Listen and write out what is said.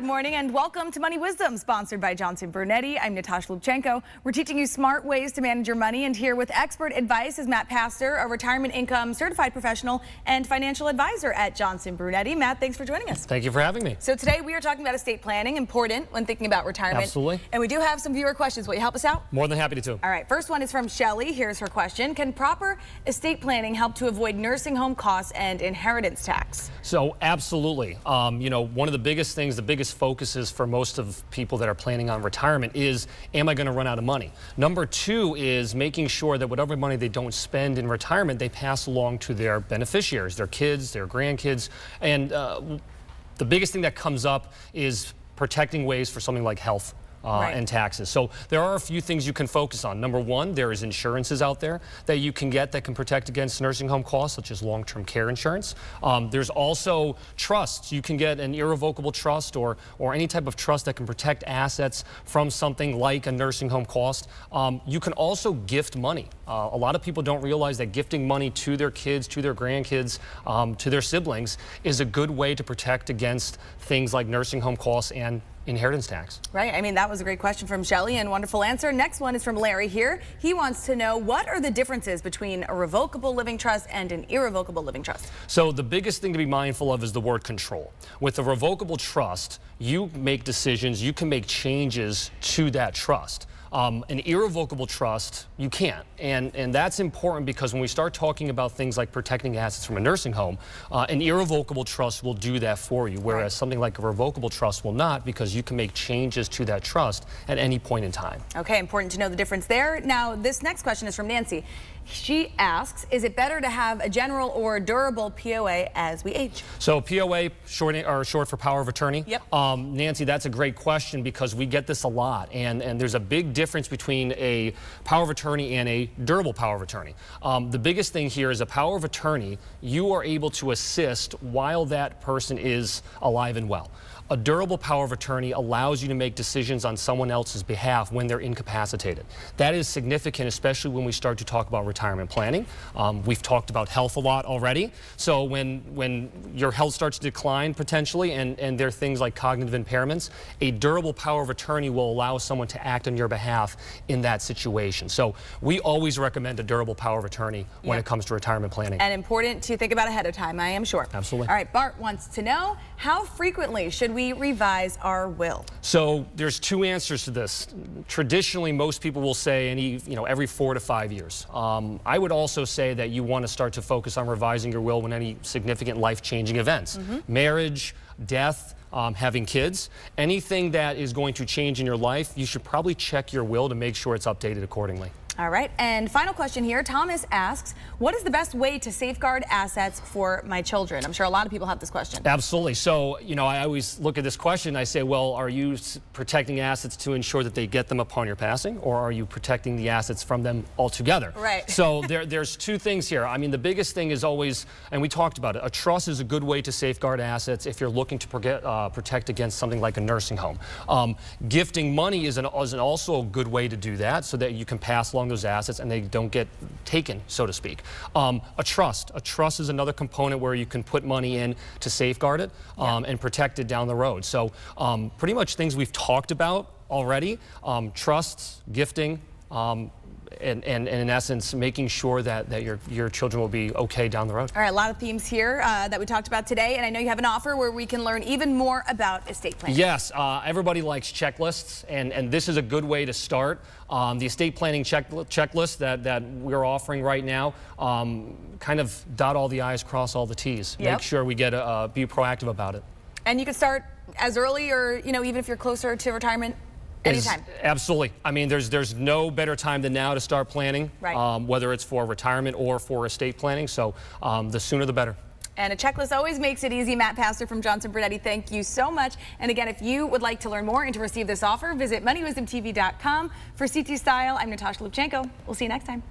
morning and welcome to Money Wisdom, sponsored by Johnson Brunetti. I'm Natasha Lubchenko. We're teaching you smart ways to manage your money, and here with expert advice is Matt Pastor, a retirement income certified professional and financial advisor at Johnson Brunetti. Matt, thanks for joining us. Thank you for having me. So today we are talking about estate planning, important when thinking about retirement. Absolutely. And we do have some viewer questions. Will you help us out? More than happy to. All right, first one is from Shelly. Here's her question. Can proper estate planning help to avoid nursing home costs and inheritance tax? So absolutely. You know, one of the biggest things, the biggest focuses for most of people that are planning on retirement is, am I going to run out of money? Number two is making sure that whatever money they don't spend in retirement, they pass along to their beneficiaries, their kids, their grandkids. And the biggest thing that comes up is protecting ways for something like health. And taxes. So there are a few things you can focus on. Number one, there is insurances out there that you can get that can protect against nursing home costs, such as long-term care insurance. There's also trusts. You can get an irrevocable trust or any type of trust that can protect assets from something like a nursing home cost. You can also gift money. A lot of people don't realize that gifting money to their kids, to their grandkids, to their siblings is a good way to protect against things like nursing home costs and inheritance tax. Right. I mean, that was a great question from Shelly and wonderful answer. Next one is from Larry here. He wants to know, what are the differences between a revocable living trust and an irrevocable living trust? So the biggest thing to be mindful of is the word control. With a revocable trust, you make decisions, you can make changes to that trust. An irrevocable trust, you can't. And that's important because when we start talking about things like protecting assets from a nursing home, an irrevocable trust will do that for you, whereas something like a revocable trust will not, because you can make changes to that trust at any point in time. Okay, important to know the difference there. Now, this next question is from Nancy. She asks, is it better to have a general or durable POA as we age? So POA, short for power of attorney. Yep. Nancy, that's a great question because we get this a lot, and there's a big difference between a power of attorney and a durable power of attorney. The biggest thing here is a power of attorney, you are able to assist while that person is alive and well. A durable power of attorney allows you to make decisions on someone else's behalf when they're incapacitated. That is significant, especially when we start to talk about retirement planning. We've talked about health a lot already. So when your health starts to decline potentially, and there are things like cognitive impairments, a durable power of attorney will allow someone to act on your behalf in that situation. So we always recommend a durable power of attorney when it comes to retirement planning. And important to think about ahead of time, I am sure. Absolutely. All right, Bart wants to know, how frequently should we revise our will? So there's two answers to this. Traditionally, most people will say every 4 to 5 years. I would also say that you want to start to focus on revising your will when any significant life-changing events, marriage, death, having kids, anything that is going to change in your life, you should probably check your will to make sure it's updated accordingly. All right, and final question here. Thomas asks, what is the best way to safeguard assets for my children? I'm sure a lot of people have this question. Absolutely. So, I always look at this question, I say, well, are you protecting assets to ensure that they get them upon your passing, or are you protecting the assets from them altogether? Right. So there's two things here. I mean, the biggest thing is always, and we talked about it, a trust is a good way to safeguard assets if you're looking to protect against something like a nursing home. Gifting money is also a good way to do that, so that you can pass along those assets and they don't get taken, so to speak. A trust is another component where you can put money in to safeguard it and protect it down the road. So pretty much things we've talked about already, trusts, gifting, and in essence, making sure that your children will be okay down the road. All right, a lot of themes here that we talked about today, and I know you have an offer where we can learn even more about estate planning. Yes, everybody likes checklists, and this is a good way to start. The estate planning checklist that we're offering right now, kind of dot all the I's, cross all the T's. Make sure we get be proactive about it. And you can start as early, or even if you're closer to retirement. Anytime. Absolutely. I mean, there's no better time than now to start planning, whether it's for retirement or for estate planning. So the sooner the better. And a checklist always makes it easy. Matt Pastor from Johnson Brunetti, thank you so much. And again, if you would like to learn more and to receive this offer, visit MoneyWisdomTV.com. For CT Style, I'm Natasha Lubchenko. We'll see you next time.